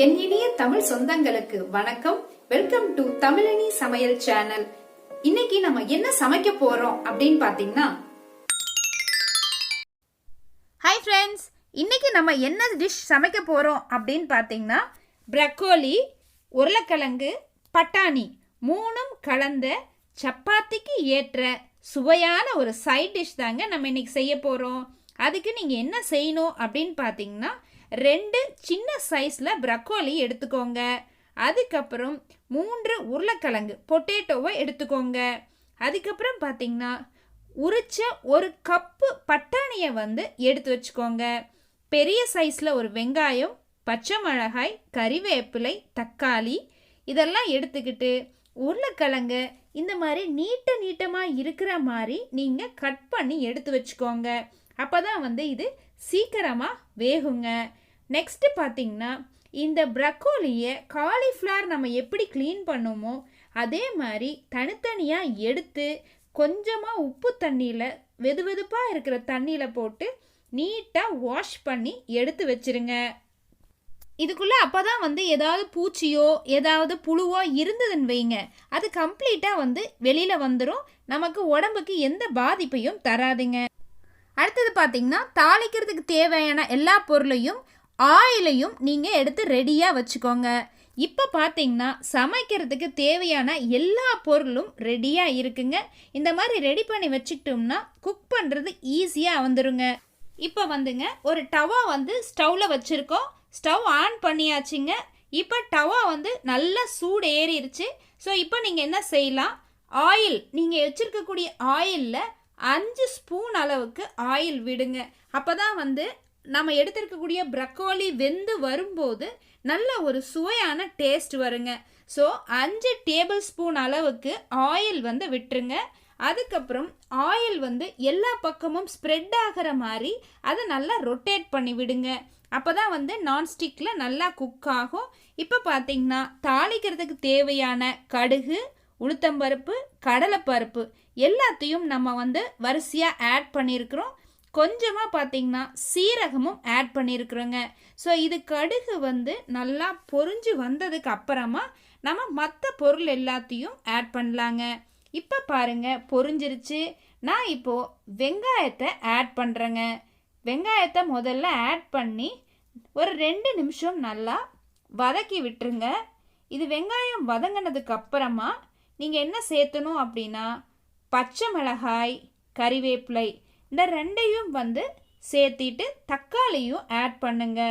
என் இனிய தமிழ் சொந்தங்களுக்கு வணக்கம். வெல்கம் டு தமிழினி சமையல் சேனல். இன்னைக்கு நம்ம என்ன சமைக்க போறோம் அப்படின்னு பாத்தீங்கன்னா, ஹாய் ஃப்ரெண்ட்ஸ், இன்னைக்கு நம்ம என்ன டிஷ் சமைக்க போறோம் அப்படின்னு பார்த்தீங்கன்னா, ப்ரக்கோலி, உருளைக்கிழங்கு, பட்டாணி மூணும் கலந்த சப்பாத்திக்கு ஏற்ற சுவையான ஒரு சைட் டிஷ் தாங்க நம்ம இன்னைக்கு செய்ய போகிறோம். அதுக்கு நீங்கள் என்ன செய்யணும் அப்படின்னு பார்த்தீங்கன்னா, 2 சின்ன சைஸில் ப்ரக்கோலி எடுத்துக்கோங்க. அதுக்கப்புறம் 3 உருளைக்கிழங்கு பொட்டேட்டோவை எடுத்துக்கோங்க. அதுக்கப்புறம் பார்த்தீங்கன்னா, உரிச்ச 1 கப்பு பட்டாணியை எடுத்து வச்சுக்கோங்க. பெரிய சைஸில் ஒரு வெங்காயம், பச்சை மிளகாய், கறிவேப்பிலை, தக்காளி இதெல்லாம் எடுத்துக்கிட்டு உருளைக்கிழங்கு இந்த மாதிரி நீட்டமாக இருக்கிற மாதிரி நீங்கள் கட் பண்ணி எடுத்து வச்சுக்கோங்க. அப்போ தான் இது சீக்கிரமாக வேகுங்க. நெக்ஸ்ட்டு பார்த்தீங்கன்னா, இந்த ப்ரக்கோலியை காலிஃப்ளவர் நம்ம எப்படி க்ளீன் பண்ணுமோ அதே மாதிரி தனித்தனியாக எடுத்து கொஞ்சமாக உப்பு தண்ணியில் வெதுவெதுப்பாக இருக்கிற தண்ணியில் போட்டு நீட்டாக வாஷ் பண்ணி எடுத்து வச்சுருங்க. இதுக்குள்ளே அப்போ தான் ஏதாவது பூச்சியோ ஏதாவது புழுவோ இருந்ததுன்னு வைங்க, அது கம்ப்ளீட்டாக வெளியில் வந்துடும். நமக்கு உடம்புக்கு எந்த பாதிப்பையும் தராதுங்க. அடுத்தது பார்த்திங்கன்னா, தாளிக்கிறதுக்கு தேவையான எல்லா பொருளையும் ஆயிலையும் நீங்கள் எடுத்து ரெடியாக வச்சுக்கோங்க. இப்போ பார்த்தீங்கன்னா, சமைக்கிறதுக்கு தேவையான எல்லா பொருளும் ரெடியாக இருக்குங்க. இந்த மாதிரி ரெடி பண்ணி வச்சுக்கிட்டோம்னா குக் பண்ணுறது ஈஸியாக வந்துடுங்க. இப்போ ஒரு டவா ஸ்டவ்வில் வச்சுருக்கோம். ஸ்டவ் ஆன் பண்ணியாச்சுங்க. இப்போ டவா நல்லா சூடு ஏறிடுச்சு. ஸோ இப்போ நீங்கள் என்ன செய்யலாம், ஆயில் நீங்கள் வச்சுருக்கக்கூடிய ஆயிலில் 5 ஸ்பூன் அளவுக்கு ஆயில் விடுங்க. அப்போ தான் நம்ம எடுத்துருக்கக்கூடிய ப்ரக்கோலி வெந்து வரும்போது நல்ல ஒரு சுவையான டேஸ்ட் வருங்க. ஸோ 5 டேபிள் ஸ்பூன் அளவுக்கு ஆயில் விட்டுருங்க. அதுக்கப்புறம் ஆயில் எல்லா பக்கமும் ஸ்ப்ரெட் ஆகிற மாதிரி அதை நல்லா ரொட்டேட் பண்ணி விடுங்க. அப்போ தான் நான்ஸ்டிக்கில் நல்லா குக் ஆகும். இப்போ பார்த்தீங்கன்னா, தாளிக்கிறதுக்கு தேவையான கடுகு, உளுத்தம்பருப்பு, கடலைப்பருப்பு எல்லாத்தையும் நம்ம வரிசையாக ஆட் பண்ணியிருக்கிறோம். கொஞ்சமாக பார்த்தீங்கன்னா சீரகமும் ஆட் பண்ணியிருக்கிறோங்க. ஸோ இது கடுகு நல்லா பொரிஞ்சு வந்ததுக்கு அப்புறமா நம்ம மற்ற பொருள் எல்லாத்தையும் ஆட் பண்ணலாங்க. இப்போ பாருங்கள், பொரிஞ்சிருச்சு. நான் இப்போது வெங்காயத்தை ஆட் பண்ணுறேங்க. வெங்காயத்தை முதல்ல ஆட் பண்ணி ஒரு 2 நிமிஷம் நல்லா வதக்கி விட்டுருங்க. இது வெங்காயம் வதங்கினதுக்கு அப்புறமா நீங்கள் என்ன சேர்த்தணும் அப்படின்னா, பச்சை மிளகாய், கறிவேப்பிலை இந்த 2ஐயும் சேர்த்திட்டு தக்காளியும் ஆட் பண்ணுங்க.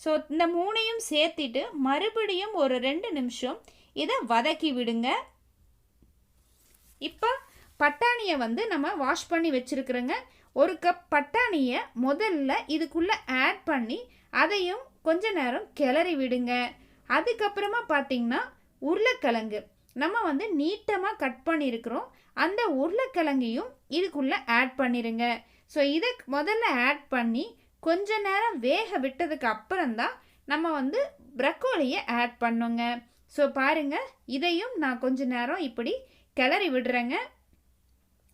ஸோ இந்த 3ஐயும் சேர்த்திட்டு மறுபடியும் ஒரு 2 நிமிஷம் இதை வதக்கி விடுங்க. இப்போ பட்டாணியை நம்ம வாஷ் பண்ணி வச்சுருக்குறோங்க. 1 கப் பட்டாணியை முதல்ல இதுக்குள்ளே ஆட் பண்ணி அதையும் கொஞ்ச நேரம் கிளறி விடுங்க. அதுக்கப்புறமா பார்த்தீங்கன்னா, உருளைக்கிழங்கு நம்ம நீட்டமாக கட் பண்ணியிருக்கிறோம். அந்த உருளைக்கிழங்கையும் இதுக்குள்ளே ஆட் பண்ணிடுங்க. ஸோ இதை முதல்ல ஆட் பண்ணி கொஞ்ச நேரம் வேக விட்டதுக்கு அப்புறம்தான் நம்ம ப்ரக்கோலியை ஆட் பண்ணுங்க. ஸோ பாருங்கள், இதையும் நான் கொஞ்ச நேரம் இப்படி கிளறி விடுறேங்க.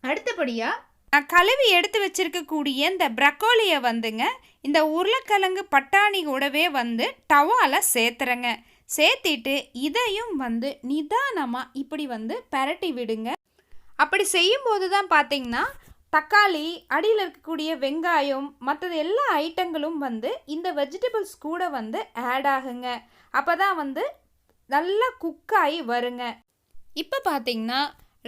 அடுத்தபடியாக நான் கழுவி எடுத்து வச்சுருக்கக்கூடிய இந்த ப்ரக்கோலியை இந்த உருளைக்கிழங்கு பட்டாணி கூடவே டவாவில் சேர்த்துறேங்க. சேர்த்திட்டு இதையும் நிதானமாக இப்படி பரட்டி விடுங்க. அப்படி செய்யும்போது தான் பார்த்தீங்கன்னா, தக்காளி, அடியில் இருக்கக்கூடிய வெங்காயம், மற்றது எல்லா ஐட்டங்களும் இந்த வெஜிடபிள்ஸ் கூட ஆட் ஆகுங்க. அப்போ தான் நல்லா குக்காகி வருங்க. இப்போ பார்த்தீங்கன்னா,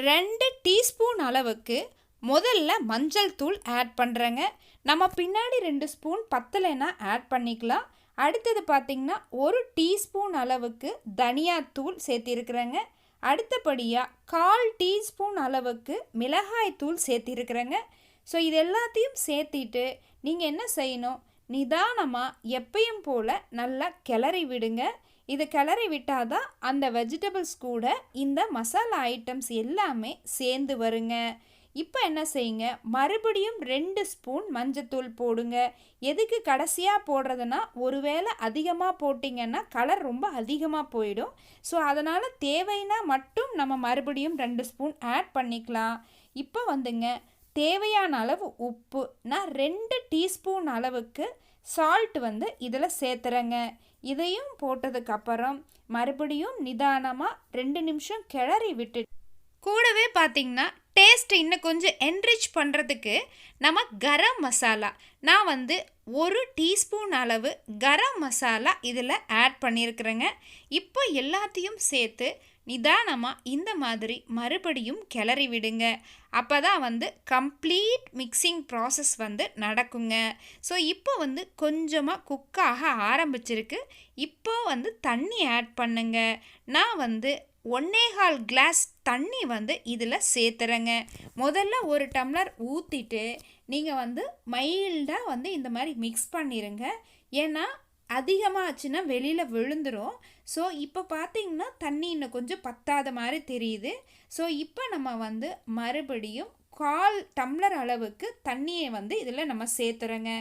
2 டீஸ்பூன் அளவுக்கு முதல்ல மஞ்சள் தூள் ஆட் பண்ணுறேங்க. நம்ம பின்னாடி 2 ஸ்பூன் பத்தலைன்னா ஆட் பண்ணிக்கலாம். அடுத்தது பார்த்திங்கன்னா, 1 டீஸ்பூன் அளவுக்கு தனியாத்தூள் சேர்த்திருக்கிறேங்க. அடுத்தபடியாக 1/4 டீஸ்பூன் அளவுக்கு மிளகாய் தூள் சேர்த்திருக்கிறேங்க. ஸோ இது எல்லாத்தையும் சேர்த்திட்டு நீங்கள் என்ன செய்யணும், நிதானமாக எப்பயும் போல் நல்லா கிளறி விடுங்க. இது கிளறி விட்டால் தான் அந்த வெஜிடபிள்ஸ் கூட இந்த மசாலா ஐட்டம்ஸ் எல்லாமே சேர்ந்து வருங்க. இப்போ என்ன செய்யுங்க, மறுபடியும் 2 ஸ்பூன் மஞ்சத்தூள் போடுங்க. எதுக்கு கடைசியாக போடுறதுன்னா, ஒருவேளை அதிகமாக போட்டிங்கன்னா கலர் ரொம்ப அதிகமாக போயிடும். ஸோ அதனால் தேவைன்னா மட்டும் நம்ம மறுபடியும் 2 ஸ்பூன் ஆட் பண்ணிக்கலாம். இப்போ தேவையான அளவு உப்பு, நான் 2 டீஸ்பூன் அளவுக்கு சால்ட் இதில் சேர்த்துறேங்க. இதையும் போட்டதுக்கு அப்புறம் மறுபடியும் நிதானமாக 2 நிமிஷம் கிளறி விட்டு கூடவே பார்த்தீங்கன்னா டேஸ்ட் இன்னும் கொஞ்சம் என்ரிச் பண்ணுறதுக்கு நம்ம கரம் மசாலா, நான் வந்து 1 டீஸ்பூன் அளவு கரம் மசாலா இதில் ஆட் பண்ணியிருக்கிறேங்க. இப்போ எல்லாத்தையும் சேர்த்து நிதானமாக இந்த மாதிரி மறுபடியும் கிளறி விடுங்க. அப்போ தான் வந்து கம்ப்ளீட் மிக்சிங் ப்ராசஸ் வந்து நடக்குங்க. ஸோ இப்போ வந்து கொஞ்சமாக குக்காக ஆரம்பிச்சிருக்கு. இப்போ வந்து தண்ணி ஆட் பண்ணுங்க. நான் வந்து 1.25 கிளாஸ் தண்ணி வந்து இதில் சேர்த்துறேங்க. முதல்ல 1 டம்ளர் ஊற்றிட்டு நீங்கள் வந்து மைல்டாக வந்து இந்த மாதிரி மிக்ஸ் பண்ணிடுங்க. ஏன்னா அதிகமாகச்சுன்னா வெளியில் விழுந்துடும். ஸோ இப்போ பார்த்தீங்கன்னா தண்ணி இன்னும் கொஞ்சம் பத்தாத மாதிரி தெரியுது. ஸோ இப்போ நம்ம வந்து மறுபடியும் 1/4 டம்ளர் அளவுக்கு தண்ணியை வந்து இதில் நம்ம சேர்த்துறோங்க.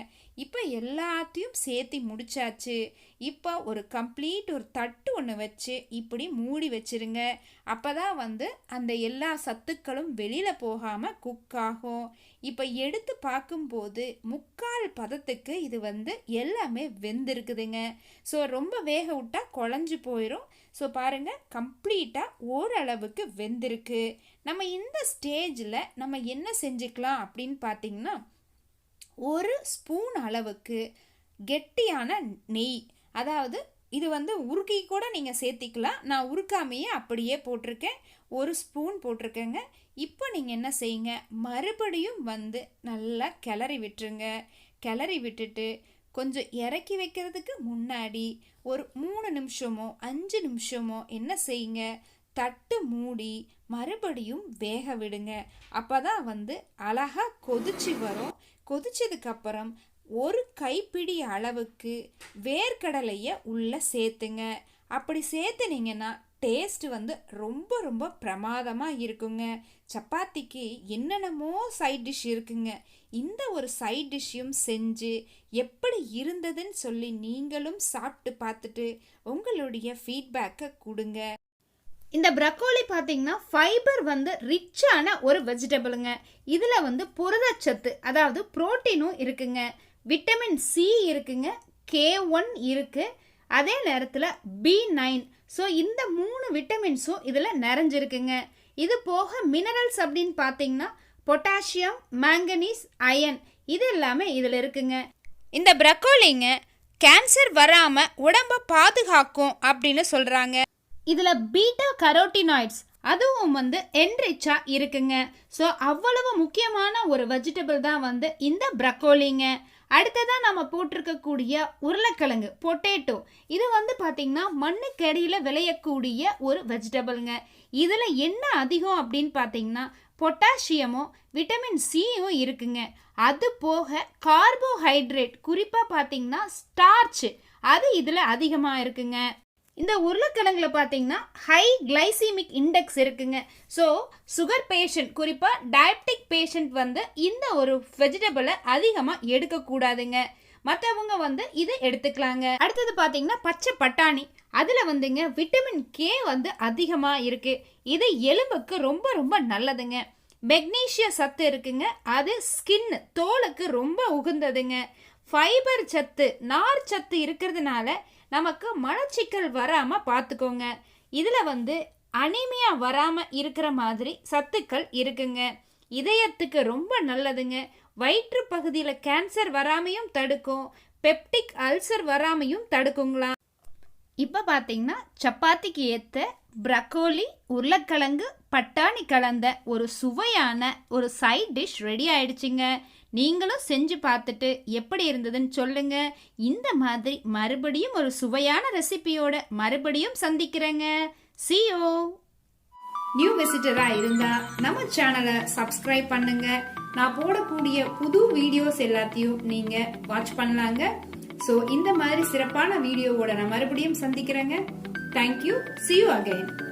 இப்போ எல்லாத்தையும் சேர்த்து முடிச்சாச்சு. இப்போ ஒரு தட்டு ஒன்று வச்சு இப்படி மூடி வச்சிருங்க. அப்போ தான் வந்து அந்த எல்லா சத்துக்களும் வெளியில் போகாமல் குக் ஆகும். இப்போ எடுத்து பார்க்கும்போது 3/4 பதத்துக்கு இது வந்து எல்லாமே வெந்திருக்குதுங்க. ஸோ ரொம்ப வேக விட்டால் குழஞ்சி போயிடும். ஸோ பாருங்கள், கம்ப்ளீட்டாக ஓரளவுக்கு வெந்திருக்கு. நம்ம இந்த ஸ்டேஜில் நம்ம என்ன செஞ்சுக்கலாம் அப்படின்னு பார்த்தீங்கன்னா, 1 ஸ்பூன் அளவுக்கு கெட்டியான நெய், அதாவது இது வந்து உருக்கி கூட நீங்கள் சேர்த்திக்கலாம். நான் உருக்காமையே அப்படியே போட்டிருக்கேன். 1 ஸ்பூன் போட்டிருக்கேங்க. இப்போ நீங்கள் என்ன செய்யுங்க, மறுபடியும் வந்து நல்லா கிளறி விட்டுருங்க. கிளறி விட்டுட்டு கொஞ்சம் இறக்கி வைக்கிறதுக்கு முன்னாடி ஒரு 3 நிமிஷமோ 5 நிமிஷமோ என்ன செய்யுங்க, தட்டு மூடி மறுபடியும் வேக விடுங்க. அப்போ தான் வந்து அழகாக கொதிச்சு வரும். கொதிச்சதுக்கப்புறம் 1 கைப்பிடி அளவுக்கு வேர்க்கடலையை உள்ளே சேர்த்துங்க. அப்படி சேர்த்துனீங்கன்னா டேஸ்ட் வந்து ரொம்ப ரொம்ப பிரமாதமாக இருக்குங்க. சப்பாத்திக்கு என்னென்னமோ சைட் டிஷ் இருக்குங்க. இந்த ஒரு சைட் டிஷ்ஷையும் செஞ்சு எப்படி இருந்ததுன்னு சொல்லி நீங்களும் சாப்பிட்டு பார்த்துட்டு உங்களுடைய ஃபீட்பேக்கை கொடுங்க. இந்த ப்ரக்கோலி பார்த்தீங்கன்னா ஃபைபர் வந்து ரிச்சான ஒரு வெஜிடபிளுங்க. இதில் வந்து புரதச்சத்து, அதாவது புரோட்டீனும் இருக்குங்க, விட்டமின் சி இருக்குங்க, K1 இருக்குது, அதே நேரத்தில் B9. ஸோ இந்த 3 விட்டமின்ஸும் இதில் நிறைஞ்சிருக்குங்க. இது போக மினரல்ஸ் அப்படின்னு பார்த்தீங்கன்னா பொட்டாசியம், மேங்கனீஸ், அயன், இது எல்லாமே இதில் இருக்குங்க. இந்த ப்ரக்கோலிங்க கேன்சர் வராமல் உடம்பை பாதுகாக்கும் அப்படின்னு சொல்கிறாங்க. இதில் பீட்டா கரோட்டினாய்ட்ஸ் அதுவும் வந்து என்ரிச்சாக இருக்குங்க. ஸோ அவ்வளவு முக்கியமான ஒரு வெஜிடபிள் தான் வந்து இந்த ப்ரக்கோலிங்க. அடுத்ததான் நம்ம போட்டிருக்கக்கூடிய உருளைக்கிழங்கு, பொட்டேட்டோ, இது வந்து பார்த்திங்கன்னா மண்ணுக்கடியில் விளையக்கூடிய ஒரு வெஜிடபிள்ங்க. இதில் என்ன அதிகம் அப்படின்னு பார்த்தீங்கன்னா பொட்டாசியமும் விட்டமின் சியும் இருக்குங்க. அது போக கார்போஹைட்ரேட், குறிப்பாக பார்த்தீங்கன்னா ஸ்டார்ச், அது இதில் அதிகமாக இருக்குங்க. இந்த உருளைக்கிழங்குல பார்த்தீங்கன்னா ஹை கிளைசிமிக் இண்டெக்ஸ் இருக்குங்க. ஸோ சுகர் பேஷண்ட், குறிப்பாக டயபெட்டிக் பேஷண்ட் வந்து இந்த ஒரு வெஜிடபிளை அதிகமாக எடுக்கக்கூடாதுங்க. மற்றவங்க வந்து இதை எடுத்துக்கலாங்க. அடுத்தது பார்த்தீங்கன்னா பச்சை பட்டாணி, அதில் வந்துங்க விட்டமின் கே வந்து அதிகமாக இருக்குது. இது எலும்புக்கு ரொம்ப ரொம்ப நல்லதுங்க. மெக்னீஷிய சத்து இருக்குங்க, அது ஸ்கின், தோலுக்கு ரொம்ப உகந்ததுங்க. ஃபைபர் சத்து, நார் சத்து இருக்கிறதுனால நமக்கு மலச்சிக்கல் வராமல் பார்த்துக்கோங்க. இதில் வந்து அனிமியா வராமல் இருக்கிற மாதிரி சத்துக்கள் இருக்குங்க. இதயத்துக்கு ரொம்ப நல்லதுங்க. வயிற்று பகுதியில் கேன்சர் வராமையும் தடுக்கும், பெப்டிக் அல்சர் வராமையும் தடுக்குங்களா. இப்போ பார்த்தீங்கன்னா சப்பாத்திக்கு ஏற்ற ப்ரக்கோலி, உருளைக்கிழங்கு, பட்டாணி கலந்த ஒரு சுவையான ஒரு சைட் டிஷ் ரெடி ஆயிடுச்சுங்க. நீங்களும் செஞ்சு பார்த்துட்டு எப்படி இருந்ததுன்னு சொல்லுங்க. இந்த மாதிரி மறுபடியும் ஒரு சுவையான ரெசிபியோட மறுபடியும் சந்திக்கிறேங்க. See you. நியூ விசிட்டரா இருந்தா நம்ம சேனலை சப்ஸ்கிரைப் பண்ணுங்க. நான் போடக்கூடிய புது வீடியோஸ் எல்லாத்தையும் நீங்க வாட்ச் பண்ணலாங்க. ஸோ இந்த மாதிரி சிறப்பான வீடியோவோட நான் மறுபடியும் சந்திக்கிறேங்க. தேங்க்யூ. See you again.